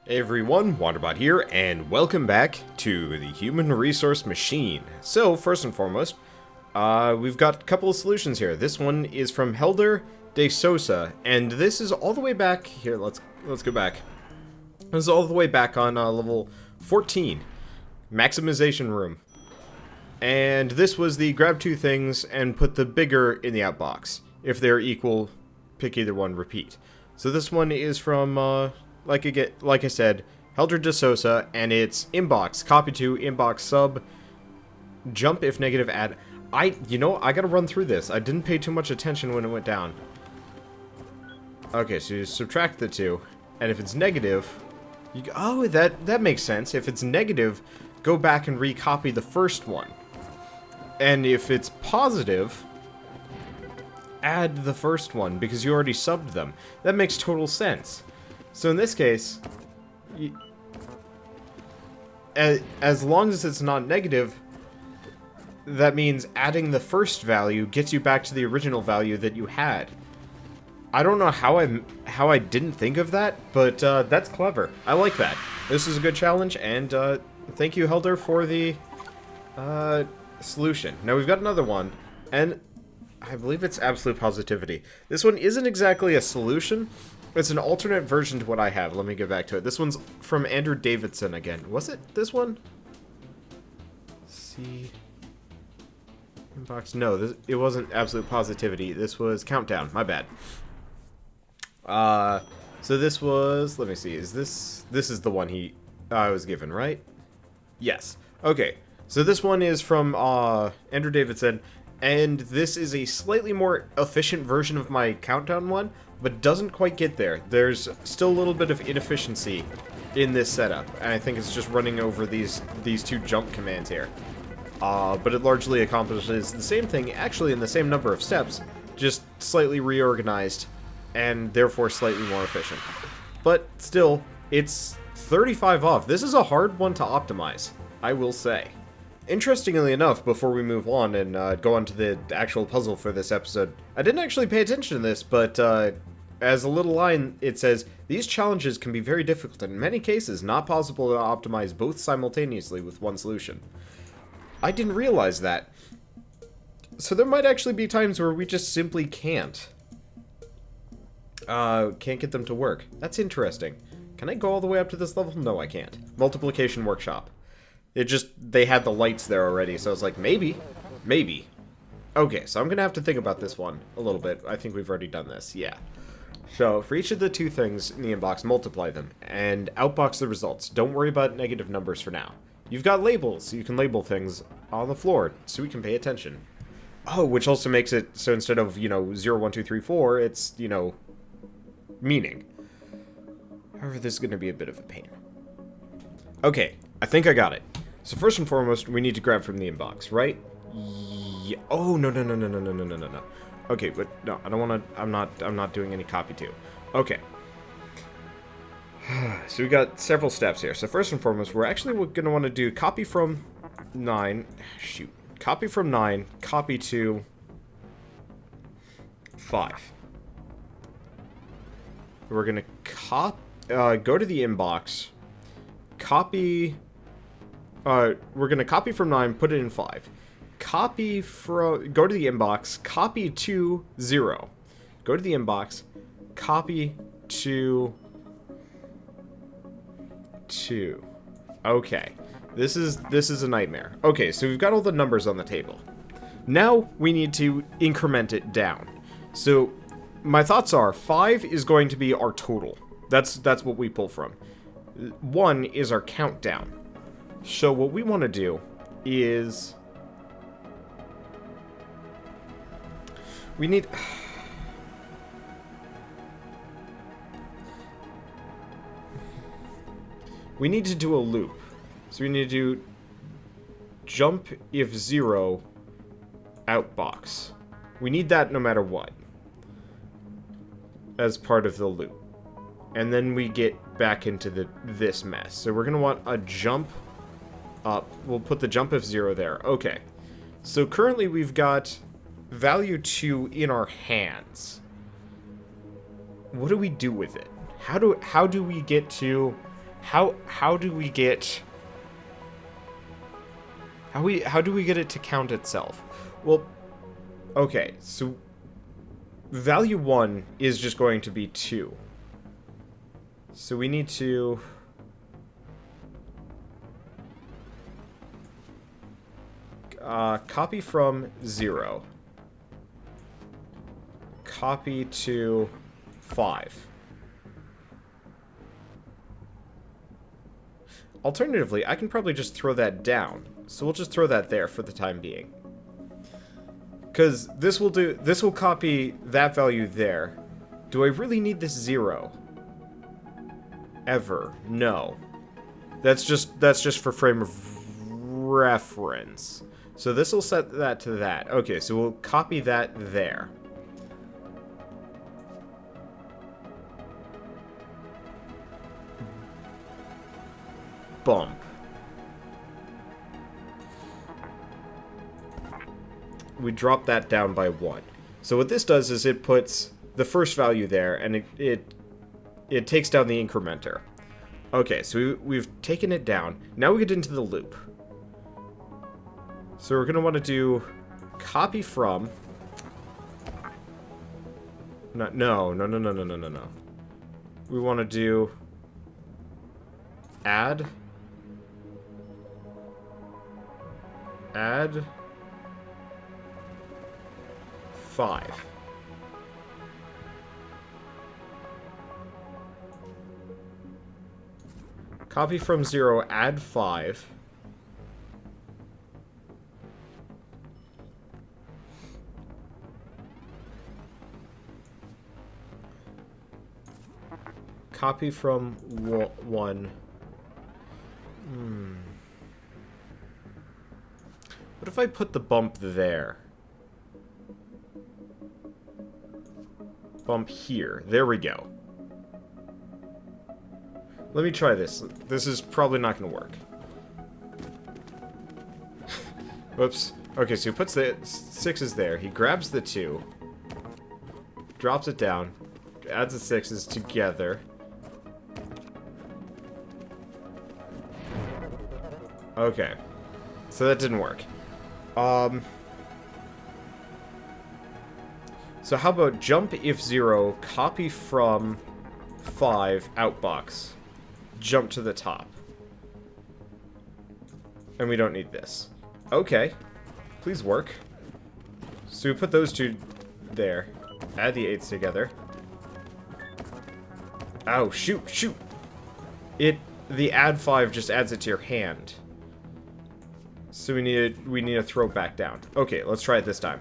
Hey everyone, Wanderbot here, and welcome back to the Human Resource Machine. So, first and foremost, we've got a couple of solutions here. This one is from Helder de Sosa, and this is all the way back here. Let's go back. This is all the way back on level 14, maximization room. And this was the grab two things and put the bigger in the outbox. If they're equal, pick either one, repeat. So this one is from like I said, Helder de Sosa, and it's inbox, copy to, inbox, sub, jump if negative, add. I gotta run through this. I didn't pay too much attention when it went down. Okay, so you subtract the two, and if it's negative, that makes sense. If it's negative, go back and recopy the first one. And if it's positive, add the first one, because you already subbed them. That makes total sense. So in this case, as long as it's not negative, that means adding the first value gets you back to the original value that you had. I don't know how I didn't think of that, but that's clever. I like that. This is a good challenge, and thank you, Helder, for the solution. Now we've got another one, and I believe it's absolute positivity. This one isn't exactly a solution. It's an alternate version to what I have. Let me get back to it. This one's from Andrew Davidson again. Was it this one? See. Inbox. No, it wasn't absolute positivity. This was countdown. My bad. So this was, let me see. This is the one I was given, right? Yes. Okay. So this one is from Andrew Davidson, and this is a slightly more efficient version of my countdown one, but doesn't quite get there. There's still a little bit of inefficiency in this setup, and I think it's just running over these two jump commands here. But it largely accomplishes the same thing, actually in the same number of steps, just slightly reorganized, and therefore slightly more efficient. But still, it's 35 off. This is a hard one to optimize, I will say. Interestingly enough, before we move on and go on to the actual puzzle for this episode, I didn't actually pay attention to this, but as a little line, it says, "These challenges can be very difficult and in many cases not possible to optimize both simultaneously with one solution." I didn't realize that. So there might actually be times where we just simply can't get them to work. That's interesting. Can I go all the way up to this level? No, I can't. Multiplication workshop. They had the lights there already, so I was like, maybe. Okay, so I'm gonna have to think about this one a little bit. I think we've already done this, yeah. So, for each of the two things in the inbox, multiply them, and outbox the results. Don't worry about negative numbers for now. You've got labels, so you can label things on the floor, so we can pay attention. Oh, which also makes it so instead of, 0, 1, 2, 3, 4, it's, meaning. However, this is gonna be a bit of a pain. Okay, I think I got it. So first and foremost, we need to grab from the inbox, right? Yeah. Oh, no. Okay, but no, I don't want to, I'm not doing any copy to. Okay. So we got several steps here. So first and foremost, we're actually going to want to do copy from 9. Shoot. Copy from 9, copy to 5. We're going to go to the inbox, copy... we're going to copy from 9, put it in 5. Go to the inbox, copy to 0. Go to the inbox, copy to 2. Okay. This is a nightmare. Okay, so we've got all the numbers on the table. Now we need to increment it down. So my thoughts are 5 is going to be our total. That's what we pull from. 1 is our countdown. So what we want to do is we need to do a loop. So we need to do jump if 0 outbox. We need that no matter what as part of the loop. And then we get back into this mess. So we're going to want a jump up. We'll put the jump if 0 there. Okay. So currently we've got value 2 in our hands. What do we do with it? How do we get to How do we get... How do we get it to count itself? Well, okay, so value 1 is just going to be 2. So we need to... copy from 0. Copy to 5. Alternatively, I can probably just throw that down. So we'll just throw that there for the time being. Because this will copy that value there. Do I really need this 0? Ever? No. That's just for frame of reference. So this will set that to that. Okay, so we'll copy that there. Bump. We drop that down by 1. So what this does is it puts the first value there, and it takes down the incrementer. Okay, so we've taken it down. Now we get into the loop. So we're going to want to do copy from... No. We want to do add 5. Copy from 0, add 5. Copy from 1. What if I put the bump there? Bump here. There we go. Let me try this. This is probably not going to work. Whoops. Okay, so he puts the 6s there. He grabs the 2. Drops it down. Adds the 6s together. Okay. So that didn't work. So how about jump if 0, copy from 5, outbox. Jump to the top. And we don't need this. Okay. Please work. So we put those two there. Add the 8s together. Oh, shoot. The add 5 just adds it to your hand. So we need to throw it back down. Okay, let's try it this time.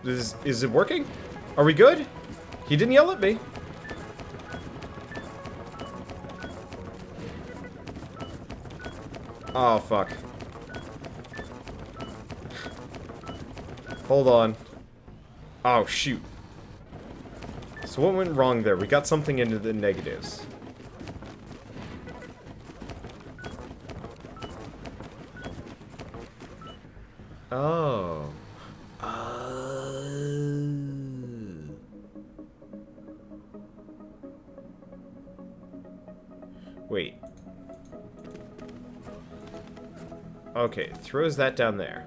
Is it working? Are we good? He didn't yell at me. Oh, fuck. Hold on. Oh, shoot. So what went wrong there? We got something into the negatives. Oh. Wait. Okay, throws that down there.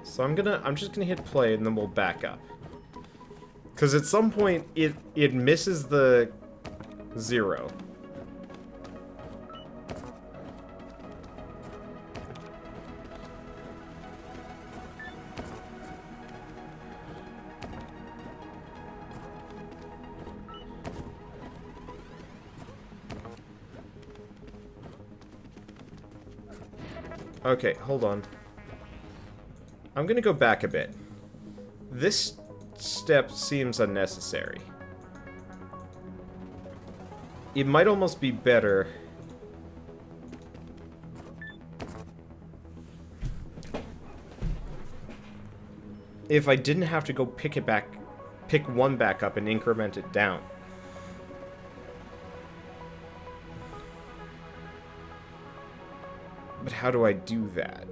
So I'm just gonna hit play and then we'll back up. Cause at some point it misses the 0. Okay, hold on. I'm gonna go back a bit. This step seems unnecessary. It might almost be better if I didn't have to go pick 1 back up and increment it down. But how do I do that?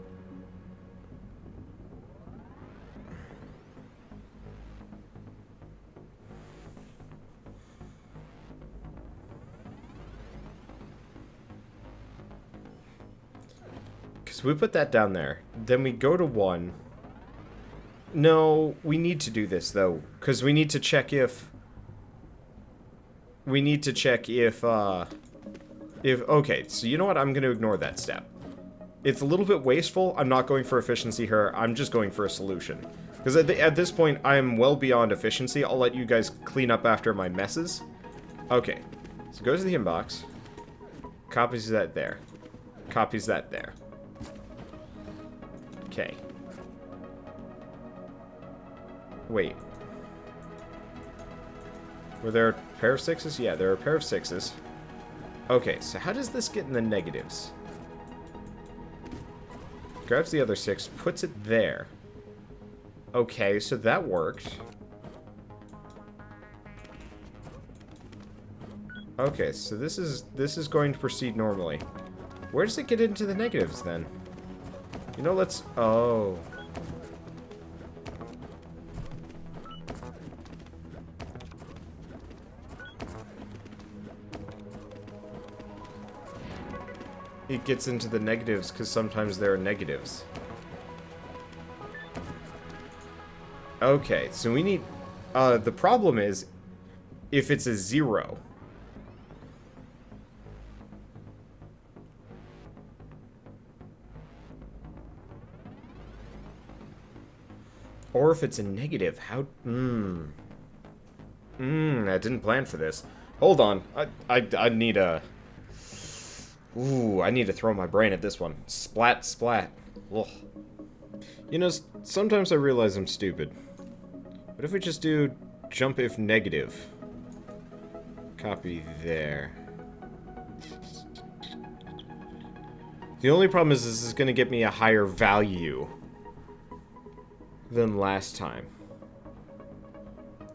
So we put that down there. Then we go to 1. No, we need to do this, though. Because we need to check if... Okay, so you know what? I'm going to ignore that step. It's a little bit wasteful. I'm not going for efficiency here. I'm just going for a solution. Because at this point, I am well beyond efficiency. I'll let you guys clean up after my messes. Okay. So goes to the inbox. Copies that there. Copies that there. Okay. Wait. Were there a pair of 6s? Yeah, there are a pair of 6s. Okay, so how does this get in the negatives? Grabs the other 6, puts it there. Okay, so that worked. Okay, so this is going to proceed normally. Where does it get into the negatives then? You know, let's... Oh. It gets into the negatives because sometimes there are negatives. Okay, so we need... the problem is if it's a 0. Or if it's a negative, how... I didn't plan for this. Hold on. I need a... Ooh, I need to throw my brain at this one. Splat, splat. Ugh. You know, sometimes I realize I'm stupid. What if we just do jump if negative? Copy there. The only problem is this is going to get me a higher value than last time.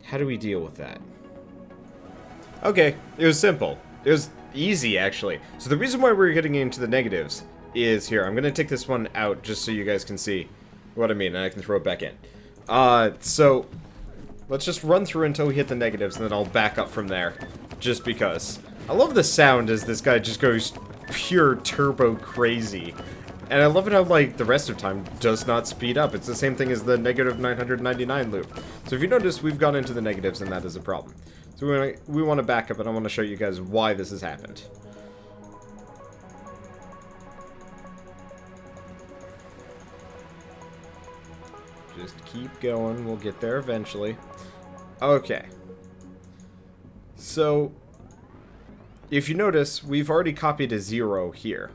How do we deal with that? Okay, it was simple. It was easy, actually. So the reason why we're getting into the negatives is here. I'm going to take this one out just so you guys can see what I mean, and I can throw it back in. So let's just run through until we hit the negatives, and then I'll back up from there. Just because. I love the sound as this guy just goes pure turbo crazy. And I love it how, like, the rest of time does not speed up. It's the same thing as the negative 999 loop. So if you notice, we've gone into the negatives, and that is a problem. So we want to back up, and I want to show you guys why this has happened. Just keep going. We'll get there eventually. Okay. So, if you notice, we've already copied a 0 here.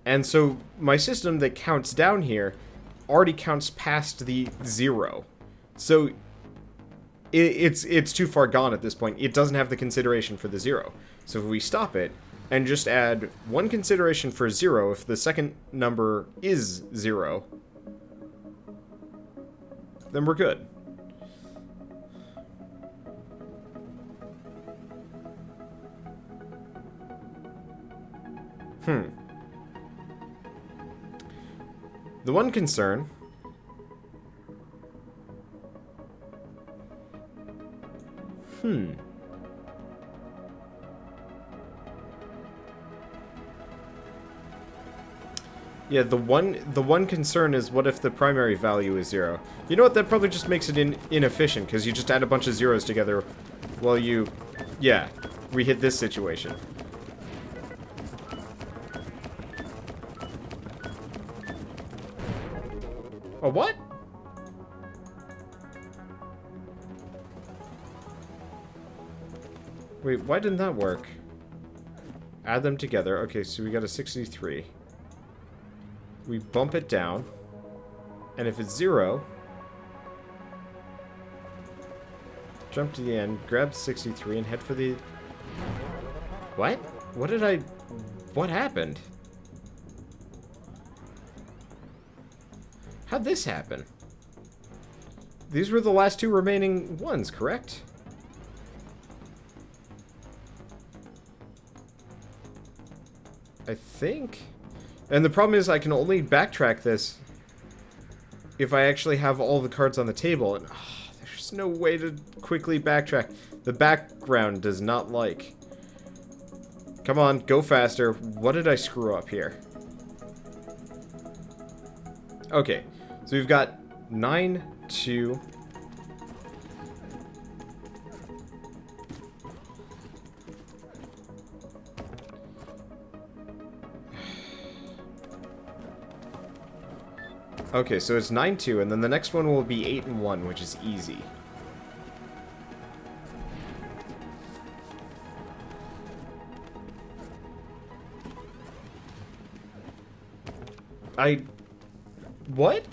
And so, my system that counts down here already counts past the 0. So, it's too far gone at this point. It doesn't have the consideration for the 0. So if we stop it and just add 1 consideration for 0 if the second number is 0, then we're good. The one concern... Yeah, the one concern is what if the primary value is 0? You know what, that probably just makes it inefficient, because you just add a bunch of zeros together while you... Yeah, we hit this situation. A what? Wait, why didn't that work? Add them together. Okay, so we got a 63. We bump it down. And if it's 0, jump to the end, grab 63, and head for the... What? What did I... What happened? How'd this happen? These were the last 2 remaining ones, correct? I think. And the problem is I can only backtrack this if I actually have all the cards on the table. And there's no way to quickly backtrack. The background does not like. Come on, go faster. What did I screw up here? Okay, so we've got 9, 2... Okay, so it's 9, 2, and then the next one will be 8 and 1, which is easy. What?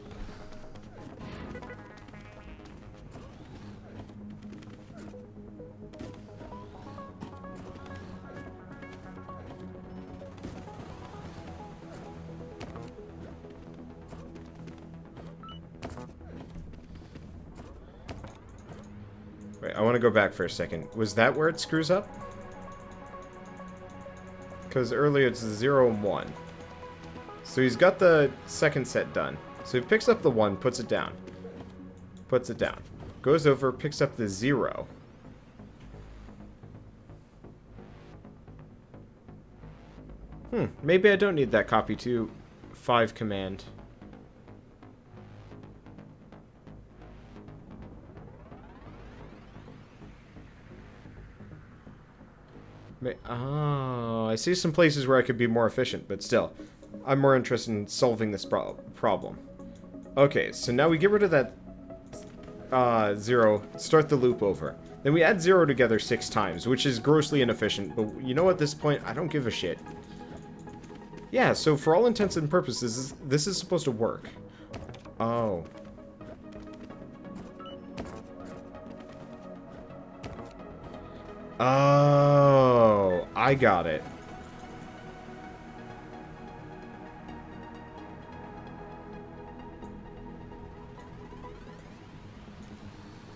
Wait, I want to go back for a second. Was that where it screws up? Because earlier it's 0 and 1. So he's got the second set done. So he picks up the 1, puts it down. Puts it down. Goes over, picks up the 0. Maybe I don't need that copy to 5 command. Oh, I see some places where I could be more efficient, but still. I'm more interested in solving this problem. Okay, so now we get rid of that 0, start the loop over. Then we add 0 together 6 times, which is grossly inefficient, but you know at this point, I don't give a shit. Yeah, so for all intents and purposes, this is supposed to work. Oh. Oh, I got it.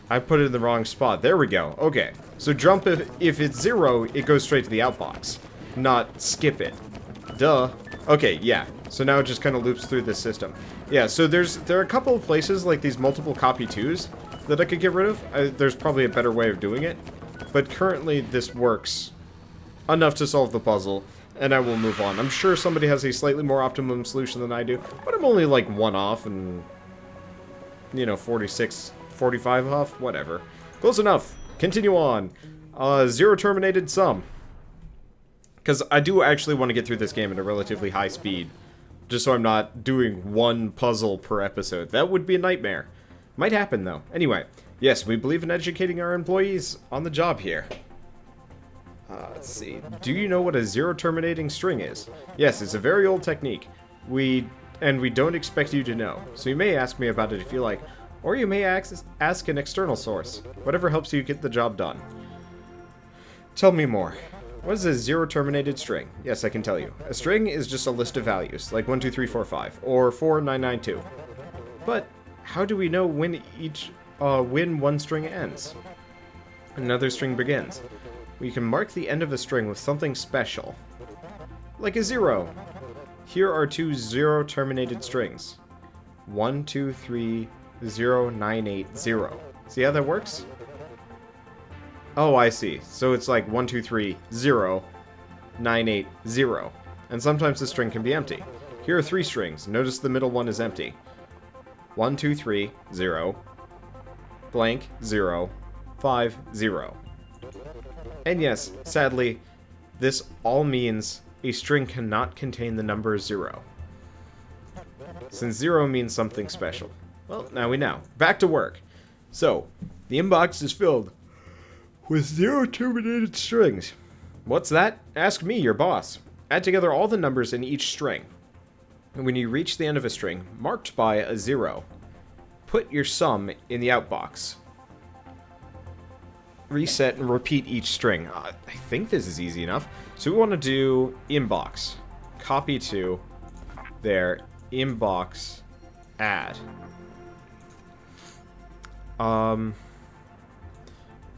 I put it in the wrong spot. There we go. Okay. So jump if it's 0, it goes straight to the outbox. Not skip it. Duh. Okay, yeah. So now it just kind of loops through the system. Yeah, so there are a couple of places like these multiple copy 2s that I could get rid of. There's probably a better way of doing it. But currently this works enough to solve the puzzle, and I will move on. I'm sure somebody has a slightly more optimum solution than I do, but I'm only like 1 off and, you know, 46, 45 off, whatever. Close enough. Continue on. 0 terminated sum. Because I do actually want to get through this game at a relatively high speed, just so I'm not doing 1 puzzle per episode. That would be a nightmare. Might happen, though. Anyway, yes, we believe in educating our employees on the job here. Let's see. Do you know what a 0 terminating string is? Yes, it's a very old technique. We don't expect you to know. So you may ask me about it if you like, or you may ask an external source. Whatever helps you get the job done. Tell me more. What is a 0 terminated string? Yes, I can tell you. A string is just a list of values, like 1, 2, 3, 4, 5, or 4, 9, 9, 2. But how do we know when when one string ends? Another string begins. We can mark the end of a string with something special. Like a 0. Here are 2 0 terminated strings. 1, 2, 3, 0, 9, 8, 0. See how that works? Oh, I see. So it's like 1, 2, 3, 0, 9, 8, 0. And sometimes the string can be empty. Here are 3 strings. Notice the middle one is empty. 1, 2, 3, 0, blank, 0, 5, 0. And yes, sadly, this all means a string cannot contain the number 0. Since 0 means something special. Well, now we know. Back to work. So, the inbox is filled with 0 terminated strings. What's that? Ask me, your boss. Add together all the numbers in each string. And when you reach the end of a string, marked by a 0, put your sum in the outbox. Reset and repeat each string. I think this is easy enough. So we want to do inbox. Copy to there. Inbox. Add.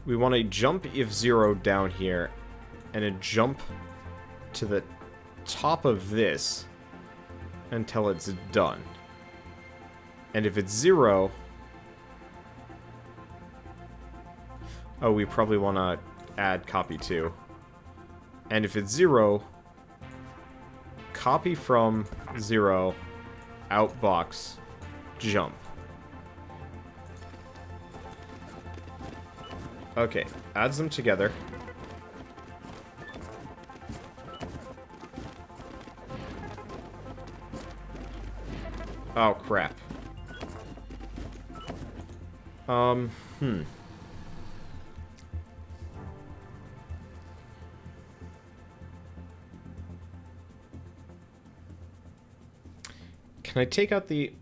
We want to jump if 0 down here, and a jump to the top of this until it's done. And if it's 0... Oh, we probably want to add copy to. And if it's 0, copy from 0, outbox, jump. Okay, adds them together. Oh, crap. Hmm. Can I take out the...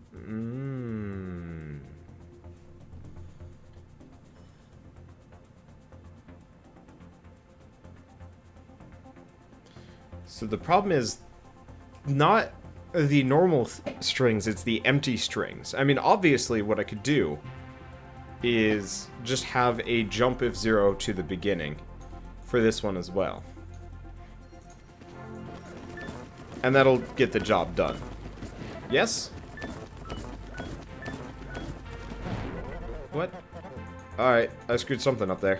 So the problem is not the normal strings, it's the empty strings. I mean, obviously what I could do is just have a jump if 0 to the beginning for this one as well. And that'll get the job done. Yes? What? Alright, I screwed something up there.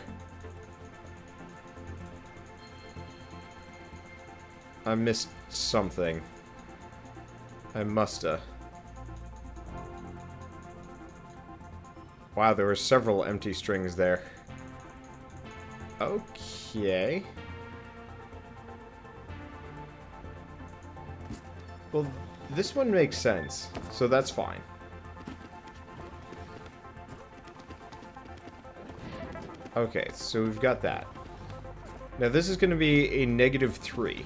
I missed something. I musta. Wow, there were several empty strings there. Okay. Well, this one makes sense, so that's fine. Okay, so we've got that. Now this is going to be a -3.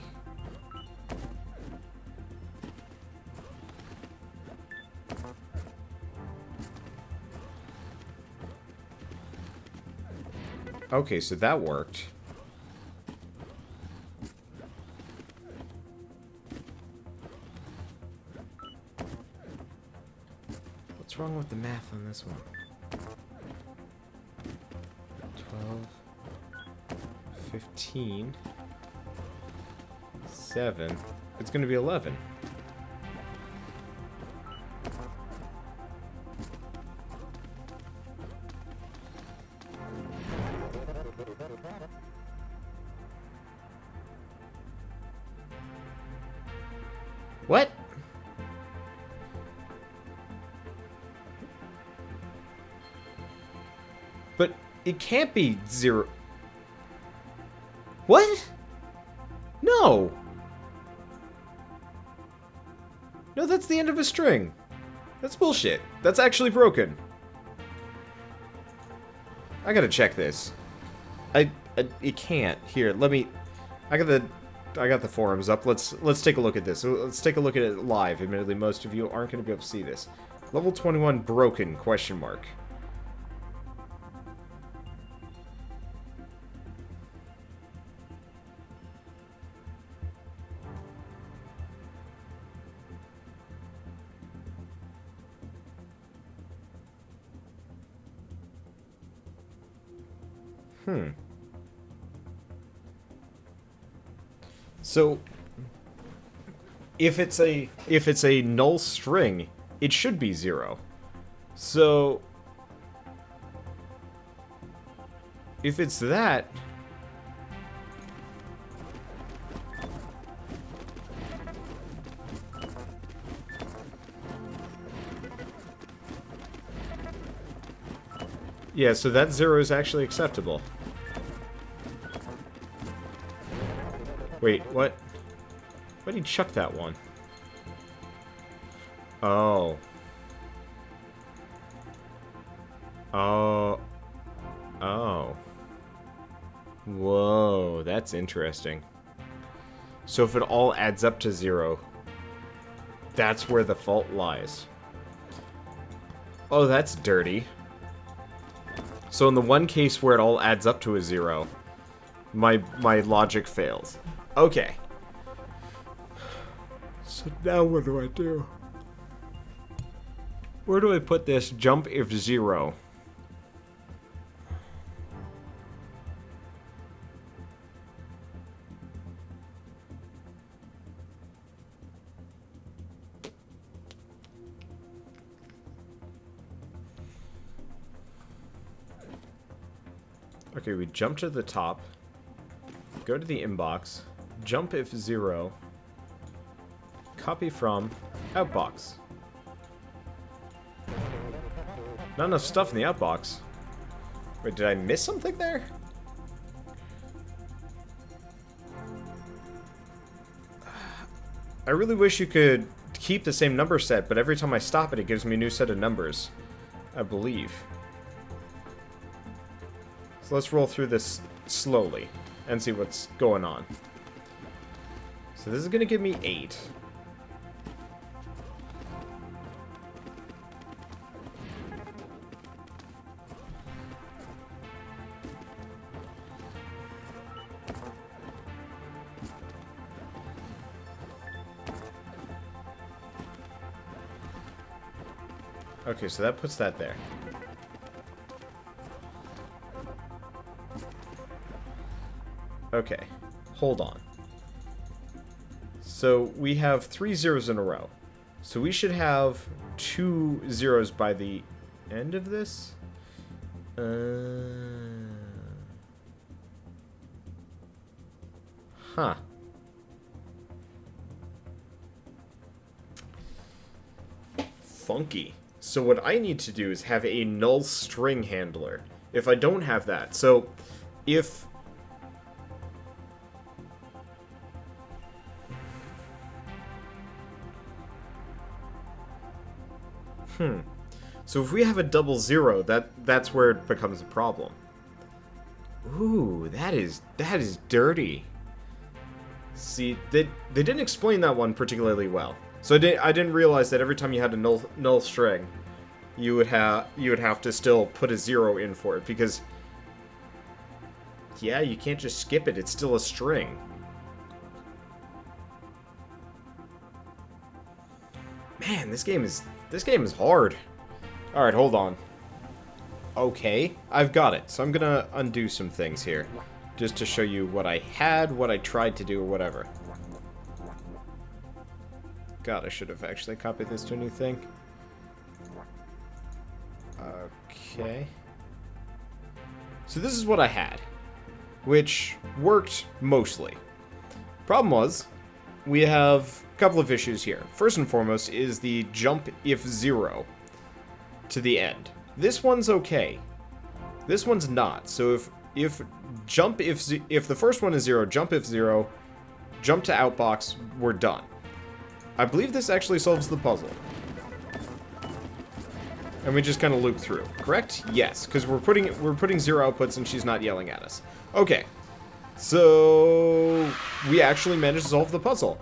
Okay, so that worked. What's wrong with the math on this one? 12, 15, 7. It's going to be 11. What? But it can't be 0. What? No. No, that's the end of a string. That's bullshit. That's actually broken. I gotta check this. It can't. Here, let me... I got the forums up. Let's take a look at this. Let's take a look at it live. Admittedly, most of you aren't going to be able to see this. Level 21 broken, question mark. So, if it's a null string, it should be 0. So, if it's that, yeah, so that 0 is actually acceptable. Wait, what? Why'd he chuck that one? Oh. Oh. Oh. Whoa, that's interesting. So if it all adds up to 0, that's where the fault lies. Oh, that's dirty. So in the one case where it all adds up to a 0, my logic fails. Okay. So now what do I do? Where do I put this jump if 0? Okay, we jump to the top, go to the inbox, jump if 0, copy from outbox. Not enough stuff in the outbox. Wait, did I miss something there? I really wish you could keep the same number set, but every time I stop it, it gives me a new set of numbers. I believe. So let's roll through this slowly and see what's going on. So this is going to give me 8. Okay, so that puts that there. Okay, hold on. So we have 3 zeros in a row. So we should have 2 zeros by the end of this? Huh. Funky. So what I need to do is have a null string handler. If I don't have that, so if... So if we have a double zero, that's where it becomes a problem. Ooh, that is dirty. See, they didn't explain that one particularly well. So I didn't realize that every time you had a null string, you would have to still put a 0 in for it, because yeah, you can't just skip it. It's still a string. Man, this game is hard. All right, hold on. Okay, I've got it. So I'm gonna undo some things here, just to show you what I had, what I tried to do, or whatever. God, I should have actually copied this to a new thing. Okay. So this is what I had, which worked mostly. Problem was, we have a couple of issues here. First and foremost is the jump if 0 to the end. This one's okay. This one's not. So if the first one is 0, jump if 0, jump to outbox, we're done. I believe this actually solves the puzzle. And we just kind of loop through, correct? Yes, because we're putting 0 outputs and she's not yelling at us. Okay, so we actually managed to solve the puzzle.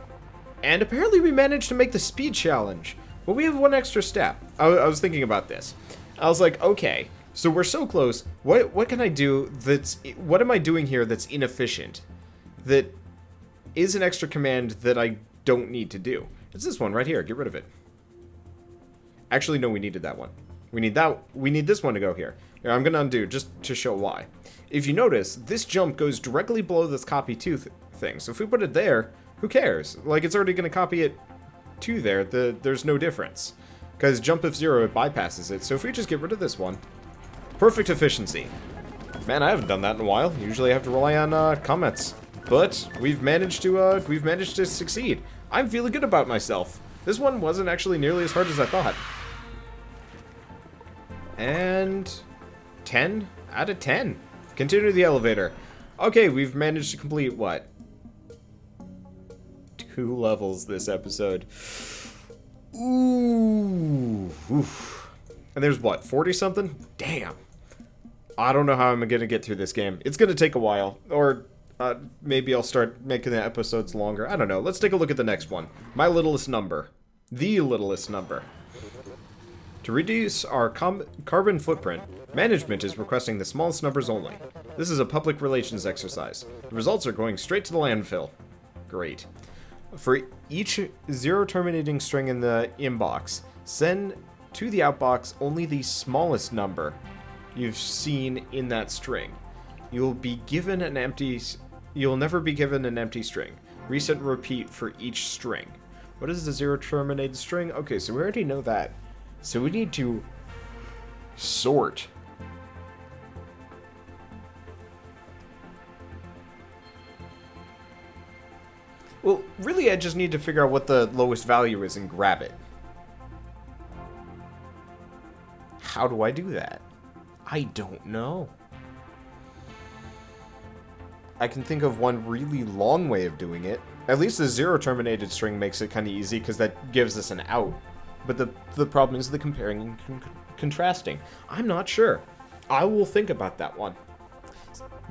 And apparently we managed to make the speed challenge. But we have one extra step. I was thinking about this. I was like, okay, so we're so close. What can I do what am I doing here that's inefficient? That is an extra command that I don't need to do. It's this one right here. Get rid of it. Actually, no, we needed that one. We need this one to go here. Here, I'm going to undo just to show why. If you notice, this jump goes directly below this copy to thing. So if we put it there, who cares? Like, it's already going to copy it to there. There's no difference. Because jump if 0, it bypasses it. So if we just get rid of this one, perfect efficiency. Man, I haven't done that in a while. Usually I have to rely on comments. But we've managed to succeed. I'm feeling good about myself. This one wasn't actually nearly as hard as I thought. And 10 out of 10. Continue the elevator. Okay, we've managed to complete what? 2 levels this episode. Ooh. Oof. And there's what, 40 something? Damn. I don't know how I'm gonna get through this game. It's gonna take a while. Or maybe I'll start making the episodes longer. I don't know. Let's take a look at the next one. My littlest number. The littlest number. To reduce our carbon footprint, management is requesting the smallest numbers only. This is a public relations exercise. The results are going straight to the landfill. Great. For each 0 terminating string in the inbox, send to the outbox only the smallest number you've seen in that string. You'll never be given an empty string. Reset and repeat for each string. What is the 0 terminated string? Okay, so we already know that. So we need to sort. Well, really I just need to figure out what the lowest value is and grab it. how do I do that? I don't know. I can think of one really long way of doing it. At least the zero terminated string makes it kind of easy because that gives us an out. But the problem is the comparing and contrasting. I'm not sure. I will think about that one.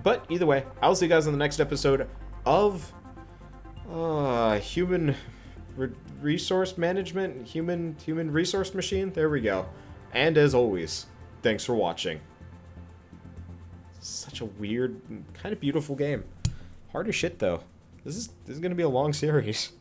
But either way, I'll see you guys on the next episode of human resource management, human resource machine. There we go. And as always, thanks for watching. Such a weird, kind of beautiful game. Hard as shit though. This is gonna be a long series.